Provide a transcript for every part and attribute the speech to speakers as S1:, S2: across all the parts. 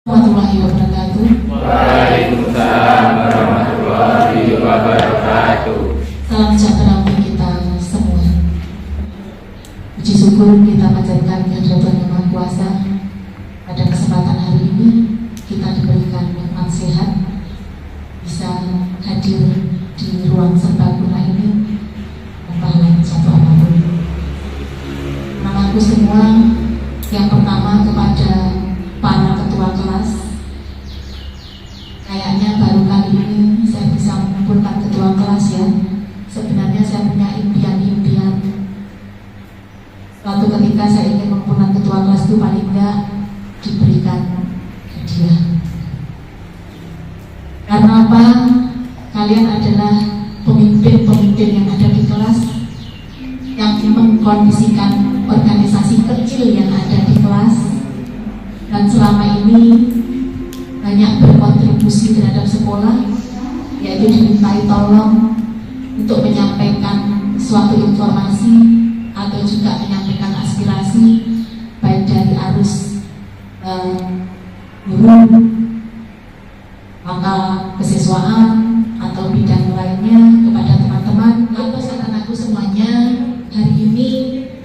S1: Warahmatullahi wabarakatuh.
S2: Waalaikumsalam warahmatullahi wabarakatuh.
S1: Salam sejahtera untuk kita semua. Puji syukur kita panjatkan kehadirat Tuhan Yang Maha Kuasa. Pada kesempatan hari ini kita diberikan nikmat sehat, bisa hadir di ruang serbaguna ini tanpa halangan satu apapun. Namaku semua, yang pertama kepada para ketua kelas. Kayaknya baru kali ini saya bisa mengumpulkan ketua kelas ya. Sebenarnya saya punya impian-impian. Suatu ketika saya ingin mengumpulkan ketua kelas itu paling enggak diberikan hadiah. Karena apa? Kalian adalah pemimpin-pemimpin yang ada di kelas, yang mengkondisikan organisasi kecil yang ada di kelas, dan selama ini banyak berkontribusi terhadap sekolah, yaitu dimintai tolong untuk menyampaikan suatu informasi atau juga menyampaikan aspirasi baik dari arus guru, maka kesiswaan atau bidang lainnya kepada teman-teman atau saudaraku semuanya. Hari ini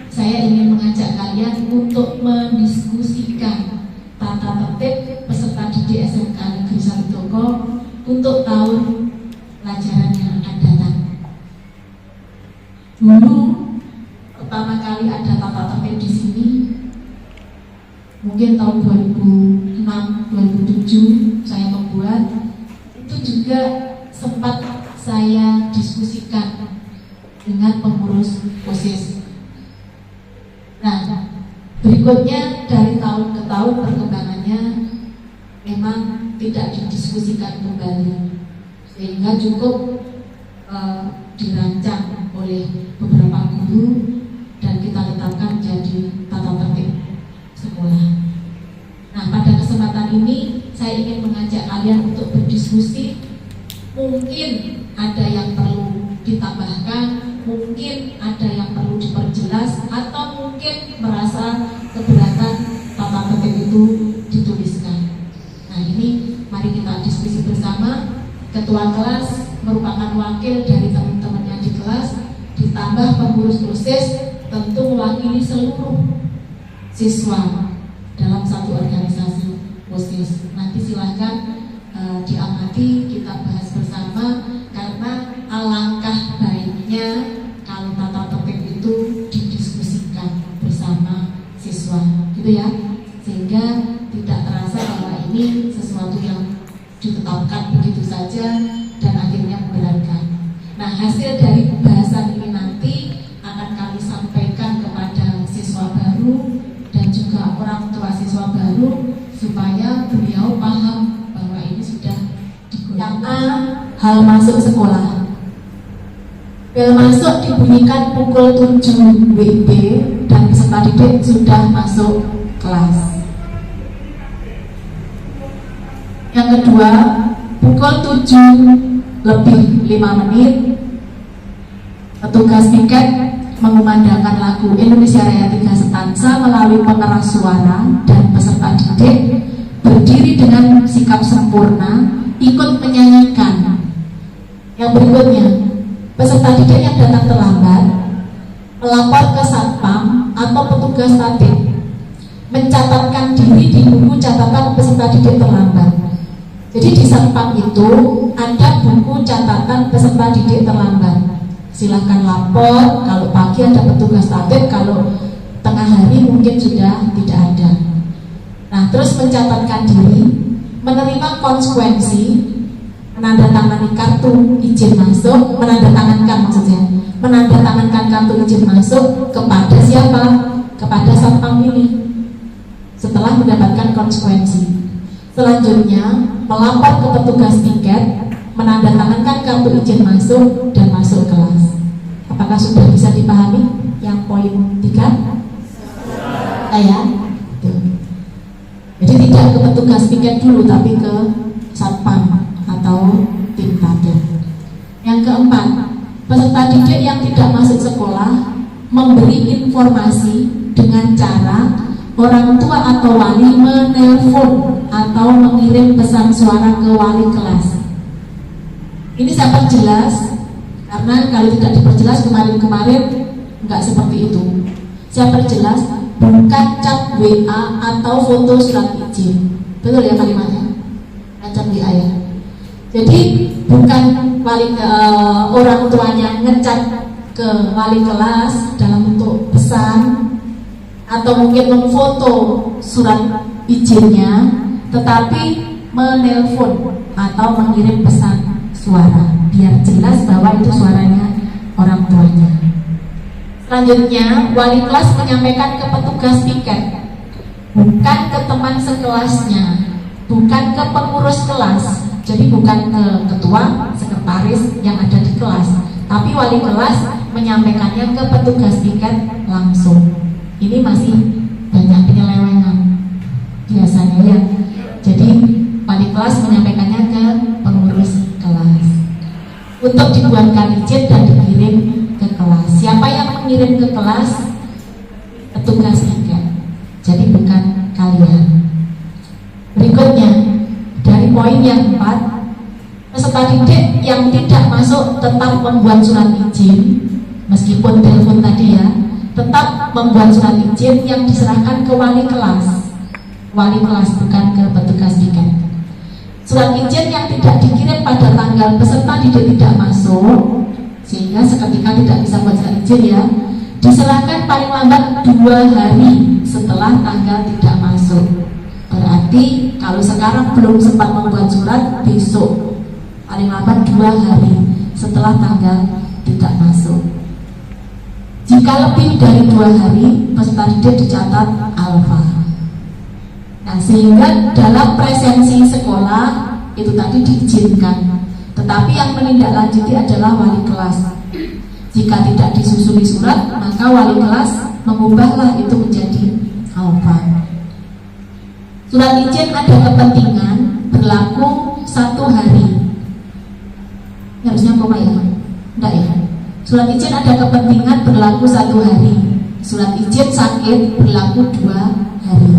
S1: saya ingin mengajak kalian untuk mendiskusikan tata tertib peserta didik SMK Negeri Sarjoko untuk tahun pelajaran yang akan datang. Dulu pertama kali ada tata tertib di sini mungkin tahun 2006-2007 saya membuat. Itu juga sempat saya diskusikan dengan pengurus OSIS. Nah, berikutnya dari tahun ke tahun perkembangannya memang tidak didiskusikan kembali, sehingga cukup dirancang oleh beberapa guru dan kita letakkan jadi tata tertib sekolah. Nah, pada kesempatan ini saya ingin mengajak kalian untuk berdiskusi. Mungkin ada yang perlu ditambahkan, mungkin ada yang perlu diperjelas, atau mungkin merasa keberatan tata tertib itu dituliskan. Nah, ini mari kita diskusi bersama. Ketua kelas merupakan wakil dari teman-temannya di kelas, ditambah pengurus OSIS tentu mewakili seluruh siswa dalam satu organisasi OSIS. Nanti silahkan diamati, kita bahas bersama, karena alangkah baiknya kalau tata tertib itu didiskusikan bersama siswa, gitu ya, sehingga tidak terasa bahwa ini sesuatu yang ditetapkan begitu saja dan akhirnya memberatkan. Nah, hasil dari pembahasan ini nanti akan kami sampaikan kepada siswa baru dan juga orang tua siswa baru supaya beliau paham bahwa ini sudah digunakan. Yang A, hal masuk sekolah. Bel masuk dibunyikan pukul 7 WIB dan peserta didik sudah masuk kelas. Yang kedua, pukul 7:05 petugas piket mengumandangkan lagu Indonesia Raya 3 setansa melalui pengeras suara, dan peserta didik berdiri dengan sikap sempurna ikut menyanyikan. Yang berikutnya, peserta didik yang datang terlambat melapor ke satpam atau petugas tatip, mencatatkan diri di buku catatan peserta didik terlambat. Jadi di satpam itu ada buku catatan peserta didik terlambat. Silahkan lapor, kalau pagi ada petugas tatip, kalau tengah hari mungkin sudah tidak ada. Nah, terus mencatatkan diri, menerima konsekuensi, menandatangani kartu izin masuk, menandatangankan kartu izin masuk kepada siapa? Kepada satpam ini. Setelah mendapatkan konsekuensi, selanjutnya melapor ke petugas tiket, menandatangankan kartu izin masuk dan masuk kelas. Apakah sudah bisa dipahami yang poin 3? Ya. Jadi tidak ke petugas tiket dulu, tapi ke satpam atau tim tatip. Yang keempat, peserta didik yang tidak masuk sekolah memberi informasi dengan cara orang tua atau wali menelpon atau mengirim pesan suara ke wali kelas. Ini saya perjelas karena kalau tidak diperjelas kemarin-kemarin nggak seperti itu. Saya perjelas, bukan chat WA atau foto surat izin. Betul ya kalimatnya? Chat WA ya. Jadi bukan orang tuanya ngecat ke wali kelas dalam bentuk pesan atau mungkin memfoto surat izinnya, tetapi menelpon atau mengirim pesan suara biar jelas bahwa itu suaranya orang tuanya. Selanjutnya, wali kelas menyampaikan ke petugas piket, bukan ke teman sekelasnya, bukan ke pengurus kelas. Jadi bukan ke ketua, sekretaris yang ada di kelas, tapi wali kelas menyampaikannya ke petugas piket langsung. Ini masih banyak penyelewengan biasanya ya. Jadi wali kelas menyampaikannya ke pengurus kelas untuk dibuatkan izin dan dikirim ke kelas. Siapa yang mengirim ke kelas? Petugas piket. Jadi bukan kalian. Berikutnya, dari poin yang 4, peserta didik yang tidak masuk tetap membuat surat izin, meskipun telepon tadi ya, tetap membuat surat izin yang diserahkan ke wali kelas. Wali kelas, bukan ke petugas piket. Surat izin yang tidak dikirim pada tanggal peserta didik tidak masuk, sehingga seketika tidak bisa buat surat izin ya, diserahkan paling lambat 2 hari setelah tanggal tidak masuk. Berarti kalau sekarang belum sempat membuat surat, besok paling lambat 2 hari setelah tanggal tidak masuk. Jika lebih dari 2 hari, peserta didik dicatat alfa. Nah, sehingga dalam presensi sekolah itu tadi diizinkan, tetapi yang menindaklanjuti adalah wali kelas. Jika tidak disusuli surat, maka wali kelas mengubahlah itu menjadi alfa. Surat izin ada kepentingan berlaku 1 hari. Harusnya koma ya? Enggak ya? Surat izin ada kepentingan berlaku 1 hari. Surat izin sakit berlaku 2 hari.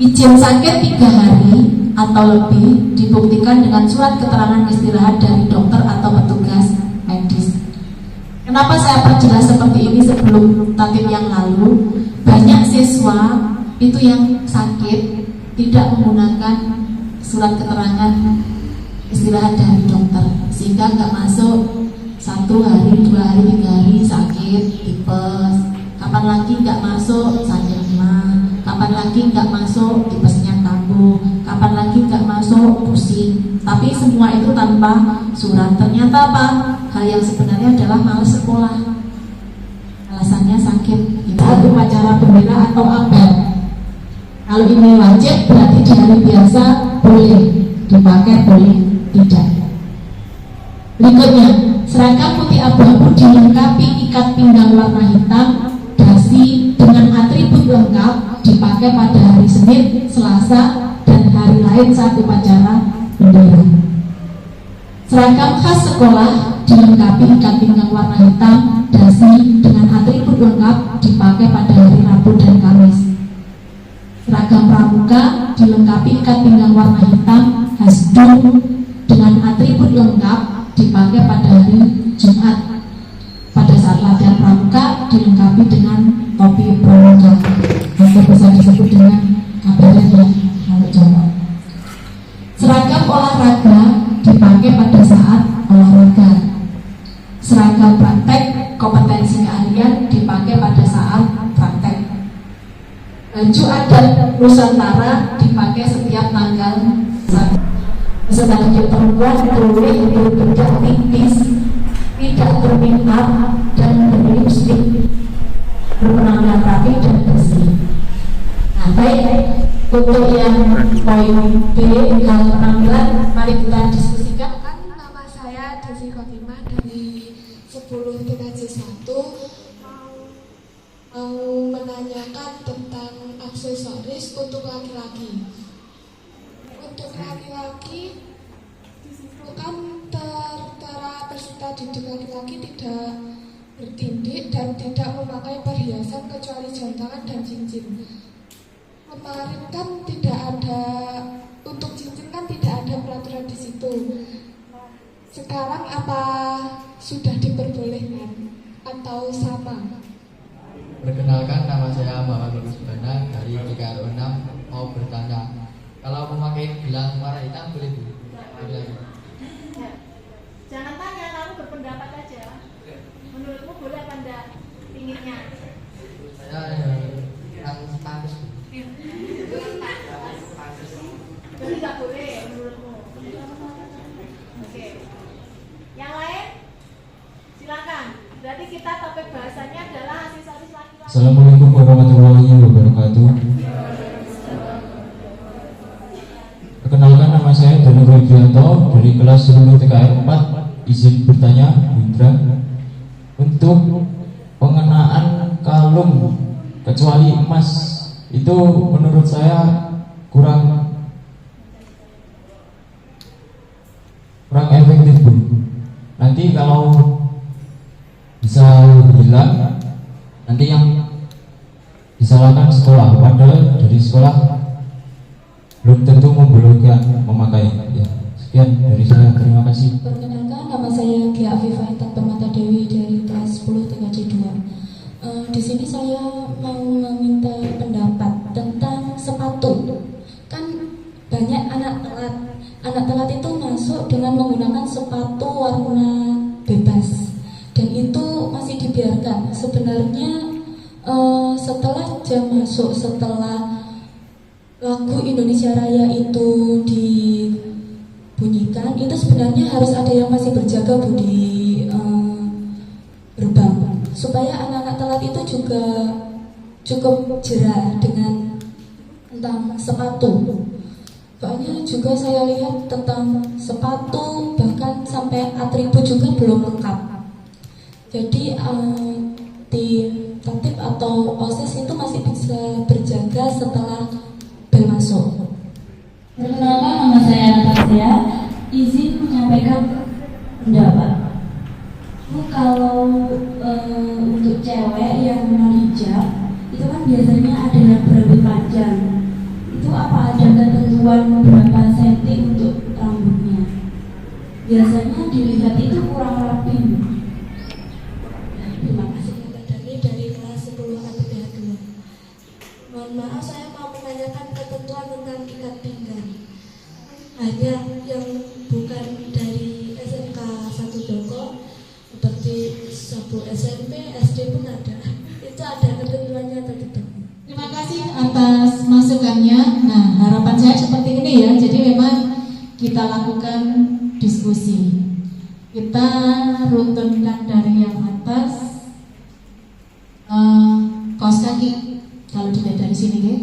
S1: Izin sakit 3 hari atau lebih dibuktikan dengan surat keterangan istirahat dari dokter atau petugas medis. Kenapa saya perjelas seperti ini sebelum tatip yang lalu? Banyak siswa itu yang sakit tidak menggunakan surat keterangan istirahat dari dokter, sehingga nggak masuk 1 hari, 2 hari, 3 hari sakit, tipes. Kapan lagi nggak masuk sakit mah, kapan lagi nggak masuk tipesnya kambuh, kapan lagi nggak masuk pusing. Tapi semua itu tanpa surat. Ternyata apa? Hal yang sebenarnya adalah malas sekolah. Alasannya sakit. Itu upacara bendera atau apel. Kalau ini wajib berarti di hari biasa boleh dipakai, boleh tidak. Berikutnya, seragam putih abu-abu dilengkapi ikat pinggang warna hitam, dasi dengan atribut lengkap dipakai pada hari Senin, Selasa, dan hari lain saat upacara bendera. Seragam khas sekolah dilengkapi ikat pinggang warna hitam, dasi dengan atribut lengkap dipakai pada hari Rabu dan Kamis. Seragam pramuka dilengkapi ikat pinggang warna hitam, hasdung dengan atribut lengkap dipakai pada hari Jumat. Pada saat latihan pramuka dilengkapi dengan topi pramuka, atau bisa disebut dengan kabaret ya kalau Jawa. Seragam olahraga dipakai pada saat olahraga. Seragam praktek kompetensi keahlian dipakai pada saat praktek. Baju adat Nusantara dipakai setiap tanggal 1. Peserta didik perempuan boleh berbedak tipis, tidak berminat dan berlipstik, berpenampilan rapi dan bersih. Nah, baik, untuk yang poin B, hal penampilan, mari kita diskusikan.
S3: Nama saya Devi Khotimah dari 10 TKJ 1 mau menanyakan tentang aksesoris untuk laki-laki. Untuk laki-laki itu kan tertera peserta didik laki-laki tidak bertindik dan tidak memakai perhiasan kecuali jam tangan dan cincin. kemarin kan tidak ada, untuk cincin kan tidak ada peraturan di situ. Sekarang apa sudah diperbolehkan atau sama?
S4: Perkenalkan, nama saya Muhammad Lubis Bana dari TKRO 6. Mau bertanya, kalau memakai gelang warna hitam boleh Bu?
S5: Jangan tanya, kamu berpendapat aja. Menurutmu boleh apa enggak? Inginnya?
S4: Saya yang pantas Bu.
S5: Jadi nggak boleh menurutmu? Oke. Yang lain? Silakan. Berarti kita topik bahasanya adalah aksesoris laki-laki.
S6: Assalamualaikum warahmatullahi wabarakatuh. Perkenalkan, nama saya Danu Rudianto dari kelas 10 TKR 4. Izin bertanya, Indra, untuk pengenaan kalung kecuali emas itu menurut saya kurang efektif Bu. Nanti kalau bisa hilang, nanti yang disalahkan sekolah, padahal dari sekolah belum tentu membolehkan memakai. Ya, sekian dari saya, terima kasih.
S1: Perkenalkan, nama saya Gia Afifa Intan Permata Dewi dari kelas 10 TKJ 2. Di sini saya mau meminta pendapat tentang sepatu. Kan banyak anak telat itu masuk dengan menggunakan sepatu warna bebas, dan itu masih dibiarkan. Sebenarnya setelah jam masuk, setelah lagu Indonesia Raya itu dibunyikan, itu sebenarnya harus ada yang masih berjaga Bu di gerbang, supaya anak-anak telat itu juga cukup jerah dengan tentang sepatu. Soalnya juga saya lihat tentang sepatu, bahkan sampai atribut juga belum lengkap. Jadi tim tertib atau OSIS itu masih bisa berjaga setelah bel masuk.
S7: Perkenalkan, nama saya Anastasia. Izin menyampaikan pendapat. Kalau untuk cewek yang mengenal hijab, itu kan biasanya ada yang berambut panjang. Itu apa ada ketentuan berapa senti untuk rambutnya? Biasanya dilihat itu kurang rapi.
S1: Terima kasih dari kelas 10 ATPH 2. Mohon maaf, saya mau menanyakan ketentuan tentang ikat pinggang. Hanya yang bukan dari SMK 1 Joko, seperti Sabu SMP, SD pun ada. Itu ada ketentuannya atau tidak?
S8: Terima kasih atas masukannya. Nah, harapan saya seperti ini ya. Jadi memang kita lakukan diskusi. Kita runtunkan dari yang atas, kaos kaki. Kalau dilihat dari sini ya.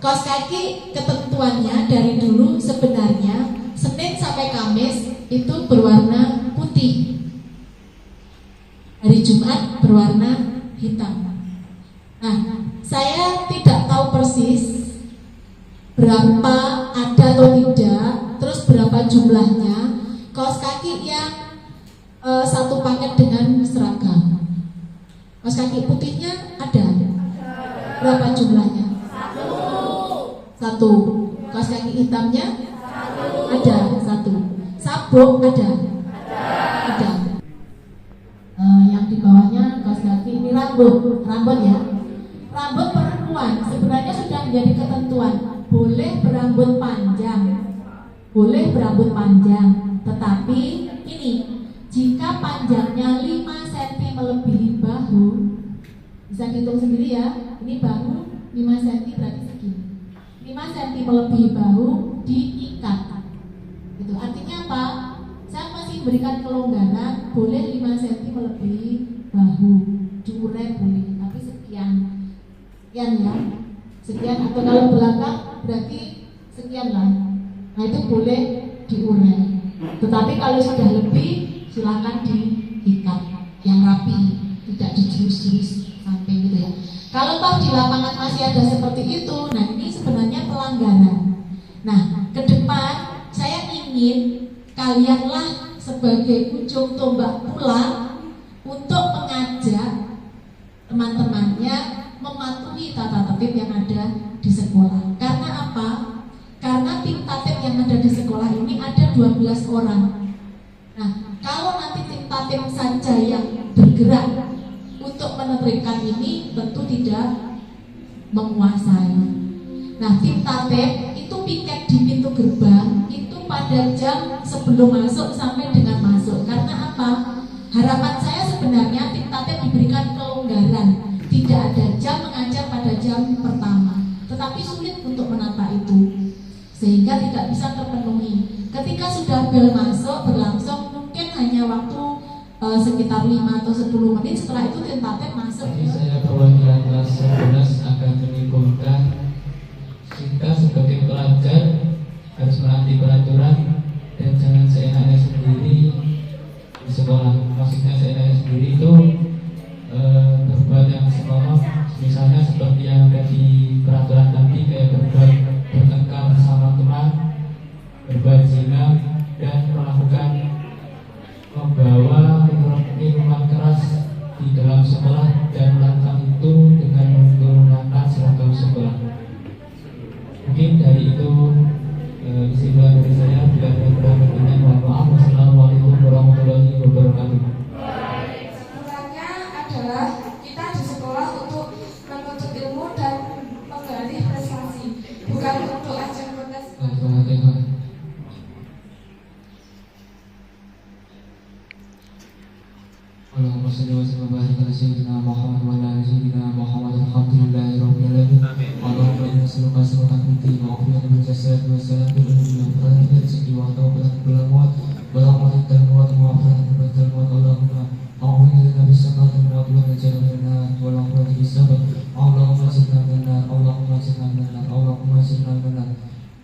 S8: Kaos kaki ketentuannya dari dulu sebenarnya Senin sampai Kamis itu berwarna putih. Hari Jumat berwarna hitam. Nah, saya tidak tahu persis berapa ada atau tidak, terus berapa jumlahnya kaos kaki yang satu paket dengan seragam. Kaos kaki putihnya ada? Berapa jumlahnya? Satu. Kaos kaki hitamnya? Ada satu. Sabuk ada? Ada. Yang di bawahnya kaos kaki ini rambut ya. Rambut perempuan sebenarnya sudah menjadi ketentuan, boleh berambut panjang, tetapi ini jika panjangnya 5 cm melebihi bahu, bisa dihitung sendiri ya. Ini bahu 5 cm berarti segini. 5 cm melebihi bahu diikat. Gitu. Artinya apa? Saya masih berikan kelonggaran, boleh 5 cm melebihi bahu, diurai boleh, tapi sekian ya, sekian, atau kalau belakang berarti sekian lah. Nah itu boleh diurai. Tetapi kalau sudah lebih, silakan diikat yang rapi, tidak dijurus-jurus sampai gitu ya. Kalau toh di lapangan masih ada seperti itu, nah ini sebenarnya pelanggaran. Nah ke depan saya ingin kalianlah sebagai ujung tombak pula untuk mengajak teman-temannya tatip yang ada di sekolah. Karena apa? Karena tim tatip yang ada di sekolah ini ada 12 orang. Nah, kalau nanti tim tatip saja yang bergerak untuk menertibkan ini tentu tidak menguasai. Nah, tim tatip itu piket di pintu gerbang itu pada jam sebelum masuk sampai dengan masuk. Karena apa? Harapan saya sebenarnya tim tatip diberikan kelonggaran, tidak ada jam mengajar pada jam pertama, tetapi sulit untuk menata itu sehingga tidak bisa terpenuhi. Ketika sudah bel masuk berlangsung mungkin hanya waktu sekitar 5 atau 10 menit, setelah itu tim tatip masuk.
S6: Jadi saya perwakilan kelas 11 akan menyimpulkan kita sebagai pelajar harus menaati peraturan dan jangan seenaknya sendiri di sekolah. Maksudnya seenaknya sendiri itu berbuat yang senonoh, misalnya seperti yang ada di peraturan tadi, kayak bertengkar bersama teman, berbuat zina, dan melakukan membawa minuman keras di dalam sekolah dan melakukan itu dengan menggunakan seragam sekolah. Mungkin dari itu kesimpulan dari saya. Bila ada kurang lebihnya mohon maaf. Wassalamualaikum warahmatullahi wabarakatuh.
S3: Kesimpulannya adalah kita di sekolah untuk menuntut ilmu dan menggali prestasi, bukan untuk ajang kontes.
S6: Allahumma shalli wa sallim wa barik ala sayyidina Muhammad wa ala ali sayyidina Muhammad. Alhamdulillahi rabbil alamin. Allahumma inna nas'aluka salamatan fid din wa afiyatan fil jasad wa salamatan fil qalbi wa farahatan fil rizqi wa tawbatan fil amwat wa rahmatan fil amwat wa afiyatan fil amwat. Allahumma a'udzu bis sakhatin wa a'udzu bijannatina wa a'udzu bis sabr. Allahumma zidna minna, Allahumma zidna minna, Allahumma zidna minna.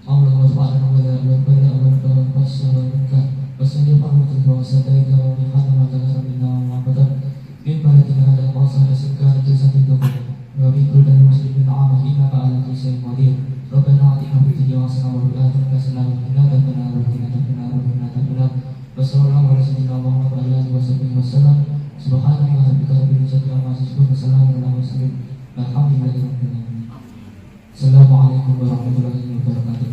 S6: Allahumma fa'alna wa la bala wa la fasala minka wa sallim alaihi wa sallam wa bihamdika wa rabbina wa abadan min baladina ala qasa asika tusafi dukum wa bi kulli muslimin amah innaka ala kulli shay'in qadir. Rabbana atina fid dunya hasanah wa fil akhirati hasanah wa qina adzabannar. Wa sallallahu ala sayyidina Muhammad wa ala alihi wa sahbihi wa sallam. Subhanaka rabbika rabbil izzati amma yasifun wa salamun ala mursalin walhamdulillahi rabbil alamin. Assalamualaikum warahmatullahi wabarakatuh.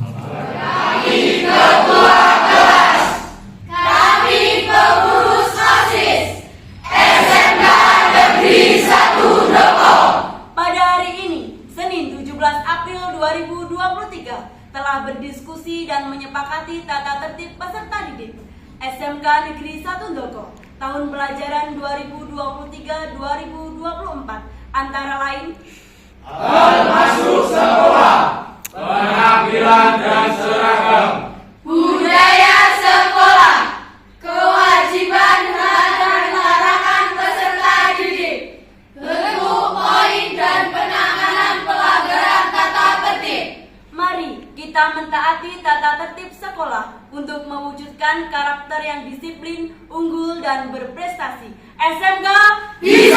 S9: Pada hari ini, Senin 17 April 2023, telah berdiskusi dan menyepakati tata tertib peserta didik SMK Negeri 1 Ndoko tahun pelajaran 2023-2024 antara lain
S2: hal masuk sekolah, penampilan dan seragam,
S9: budaya sekolah, kewajiban dan larangan peserta didik, bentuk poin dan penanganan pelanggaran tata tertib. Mari kita mentaati tata tertib sekolah untuk mewujudkan karakter yang disiplin, unggul, dan berprestasi. SMK bisa!